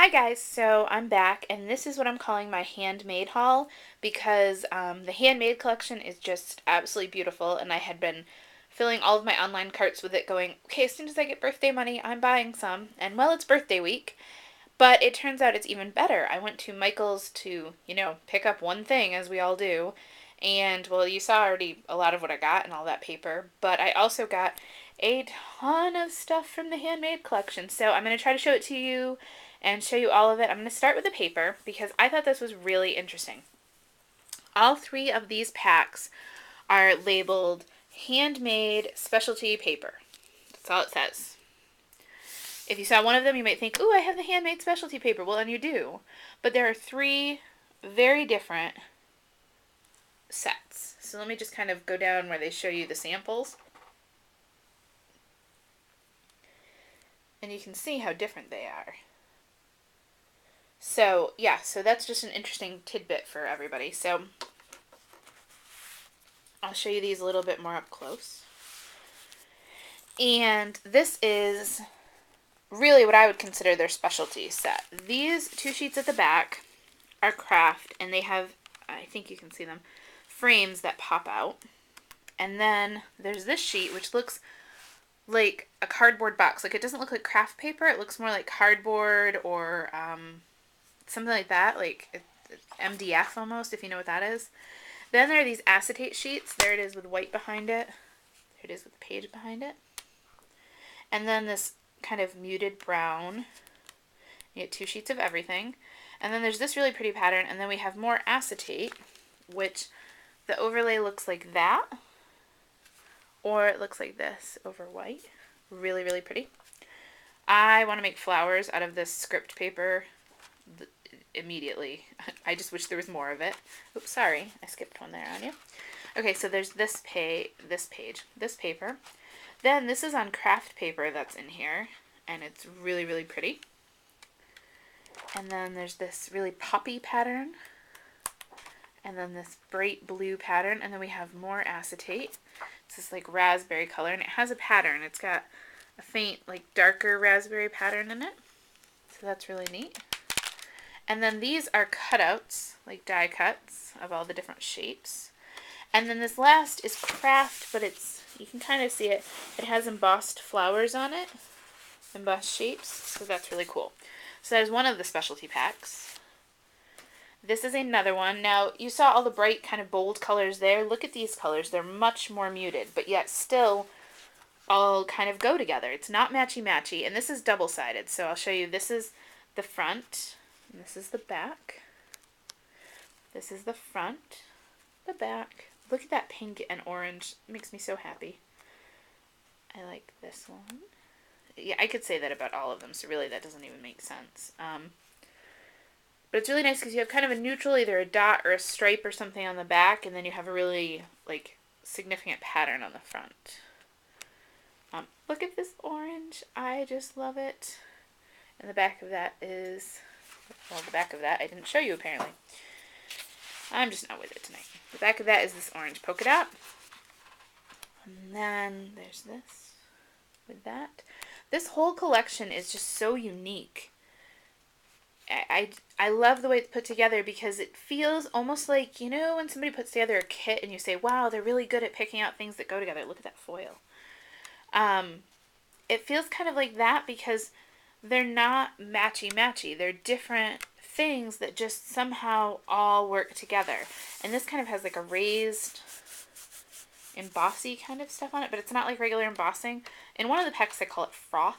Hi guys, so I'm back and this is what I'm calling my handmade haul because the handmade collection is just absolutely beautiful and I had been filling all of my online carts with it going, okay, as soon as I get birthday money, I'm buying some. And well, it's birthday week, but it turns out it's even better. I went to Michael's to, pick up one thing as we all do. And well, you saw already a lot of what I got and all that paper, but I also got a ton of stuff from the handmade collection. So I'm going to try to show it to you and show you all of it. I'm going to start with the paper because I thought this was really interesting. All three of these packs are labeled handmade specialty paper. That's all it says. If you saw one of them, you might think, ooh, I have the handmade specialty paper. Well, and you do. But there are three very different sets. So let me just kind of go down where they show you the samples. And you can see how different they are. So, yeah, so that's just an interesting tidbit for everybody. So, I'll show you these a little bit more up close. And this is really what I would consider their specialty set. These two sheets at the back are craft, and they have, I think you can see them, frames that pop out. And then there's this sheet, which looks like a cardboard box. Like, it doesn't look like craft paper. It looks more like cardboard or something like that, like MDF almost, if you know what that is. Then there are these acetate sheets. There it is with white behind it. There it is with the page behind it. And then this kind of muted brown. You get two sheets of everything. And then there's this really pretty pattern. And then we have more acetate, which the overlay looks like that. Or it looks like this over white. Really, really pretty. I want to make flowers out of this script paper immediately. I just wish there was more of it. Oops, sorry. I skipped one there on you. Okay, so there's this paper. Then this is on craft paper that's in here, and it's really, really pretty. And then there's this really poppy pattern, and then this bright blue pattern, and then we have more acetate. It's this like raspberry color, and it has a pattern. It's got a faint, like darker raspberry pattern in it. So that's really neat. And then these are cutouts, like die cuts of all the different shapes. And then this last is craft, but you can kind of see it. It has embossed flowers on it, embossed shapes, so that's really cool. So there's one of the specialty packs. This is another one. Now, you saw all the bright kind of bold colors there. Look at these colors. They're much more muted, but yet still all kind of go together. It's not matchy-matchy, and this is double-sided. So I'll show you. This is the front, and this is the back. This is the front, the back. Look at that pink and orange. It makes me so happy. I like this one. Yeah, I could say that about all of them, so really that doesn't even make sense. But it's really nice because you have kind of a neutral, either a dot or a stripe or something on the back, and then you have a really, like, significant pattern on the front. Look at this orange. I just love it. And the back of that is, well, the back of that I didn't show you apparently. I'm just not with it tonight. The back of that is this orange polka dot. And then there's this with that. This whole collection is just so unique. I love the way it's put together because it feels almost like, when somebody puts together a kit and you say, wow, they're really good at picking out things that go together. Look at that foil. It feels kind of like that because they're not matchy-matchy. They're different things that just somehow all work together. And this kind of has like a raised embossy kind of stuff on it, but it's not like regular embossing. In one of the packs they call it froth,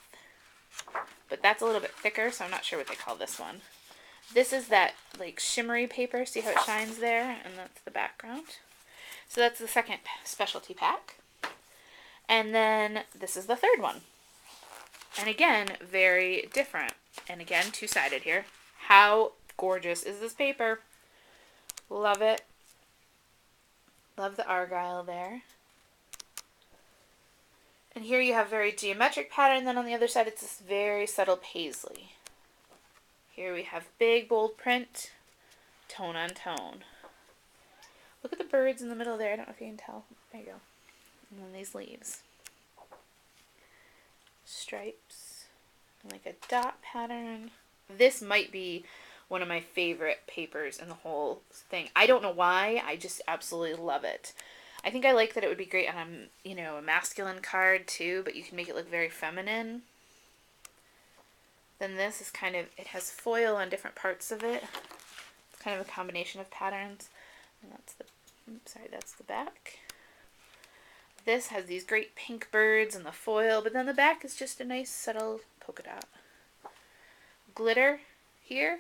but that's a little bit thicker, so I'm not sure what they call this one. This is that like shimmery paper. See how it shines there? And that's the background. So that's the second specialty pack. And then this is the third one. And again, very different. And again, two-sided here. How gorgeous is this paper? Love it. Love the argyle there. And here you have very geometric pattern. Then on the other side, it's this very subtle paisley. Here we have big, bold print, tone on tone. Look at the birds in the middle there. I don't know if you can tell. There you go. And then these leaves. Stripes. And like a dot pattern. This might be one of my favorite papers in the whole thing. I don't know why. I just absolutely love it. I think I like that it would be great on a masculine card too, but you can make it look very feminine. Then this is it has foil on different parts of it. It's kind of a combination of patterns. And that's the back. This has these great pink birds and the foil, but then the back is just a nice subtle polka dot. Glitter here.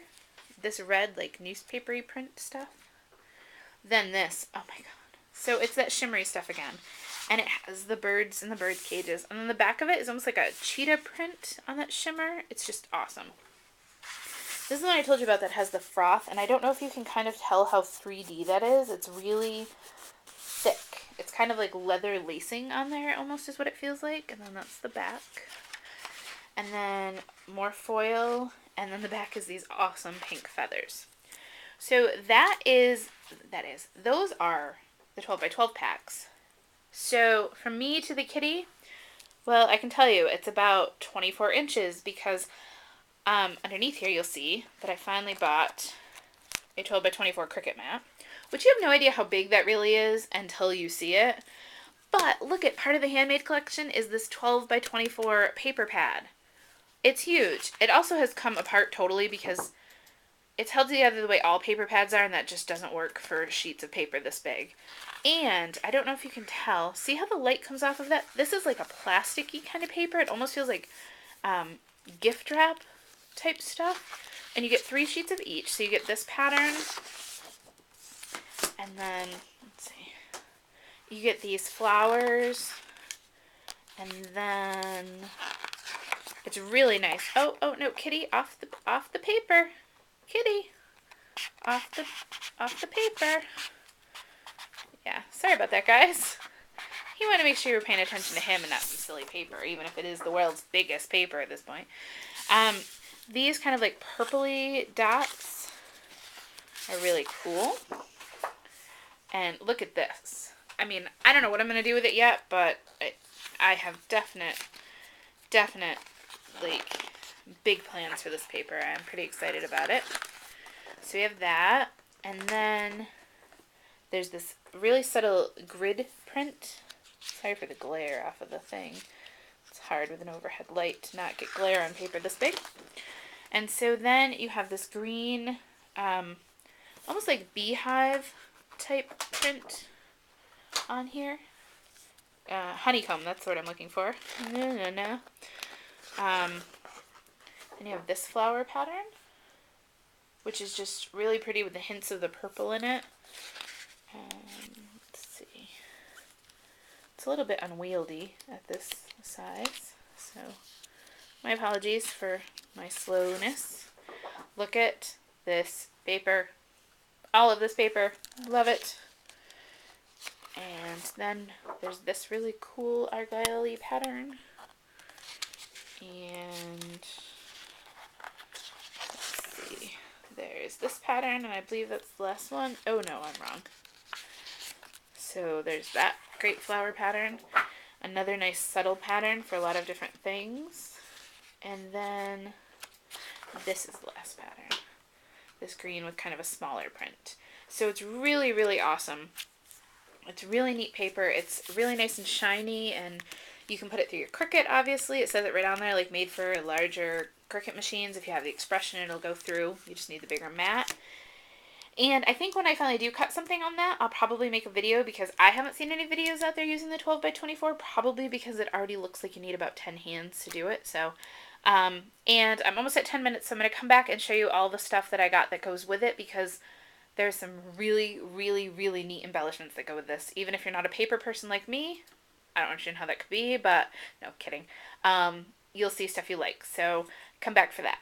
This red newspapery print stuff. Then this. Oh my god. So it's that shimmery stuff again. And it has the birds and the bird cages. And then the back of it is almost like a cheetah print on that shimmer. It's just awesome. This is the one I told you about that has the froth. And I don't know if you can kind of tell how 3D that is. It's really thick. It's kind of like leather lacing on there almost is what it feels like. And then that's the back. And then more foil. And then the back is these awesome pink feathers. So those are the 12 by 12 packs. So from me to the kitty, well, I can tell you it's about 24 inches because underneath here you'll see that I finally bought a 12 by 24 Cricut mat, which you have no idea how big that really is until you see it. But look at part of the Handmade collection is this 12 by 24 paper pad. It's huge. It also has come apart totally because it's held together the way all paper pads are, and that just doesn't work for sheets of paper this big. And I don't know if you can tell. See how the light comes off of that? This is like a plasticky kind of paper. It almost feels like gift wrap type stuff. And you get 3 sheets of each. So you get this pattern. And then, let's see. You get these flowers. And then it's really nice. Oh no, kitty, off the paper. Kitty, off the paper. Yeah, sorry about that, guys. You want to make sure you're paying attention to him and not some silly paper, even if it is the world's biggest paper at this point. These kind of like purpley dots are really cool. And look at this. I mean, I don't know what I'm going to do with it yet, but I have definite, like, big plans for this paper. I'm pretty excited about it. So we have that, and then there's this really subtle grid print. Sorry for the glare off of the thing. It's hard with an overhead light to not get glare on paper this big. And so then you have this green, almost like beehive type print on here. Honeycomb, that's what I'm looking for. No. And you have this flower pattern, which is just really pretty with the hints of the purple in it. Let's see. It's a little bit unwieldy at this size, so my apologies for my slowness. Look at this paper. All of this paper. Love it. And then there's this really cool argyle-y pattern. And let's see. There's this pattern, and I believe that's the last one. Oh no, I'm wrong. So there's that great flower pattern. Another nice subtle pattern for a lot of different things. And then this is the last pattern. This green with kind of a smaller print. So it's really, really awesome. It's really neat paper. It's really nice and shiny, and you can put it through your Cricut, obviously. It says it right on there, like made for larger Cricut machines. If you have the expression, it'll go through. You just need the bigger mat. And I think when I finally do cut something on that, I'll probably make a video because I haven't seen any videos out there using the 12 by 24, probably because it already looks like you need about 10 hands to do it. So, and I'm almost at 10 minutes, so I'm going to come back and show you all the stuff that I got that goes with it because there's some really, really, really neat embellishments that go with this. Even if you're not a paper person like me, I don't understand how that could be, but no, kidding. You'll see stuff you like, so come back for that.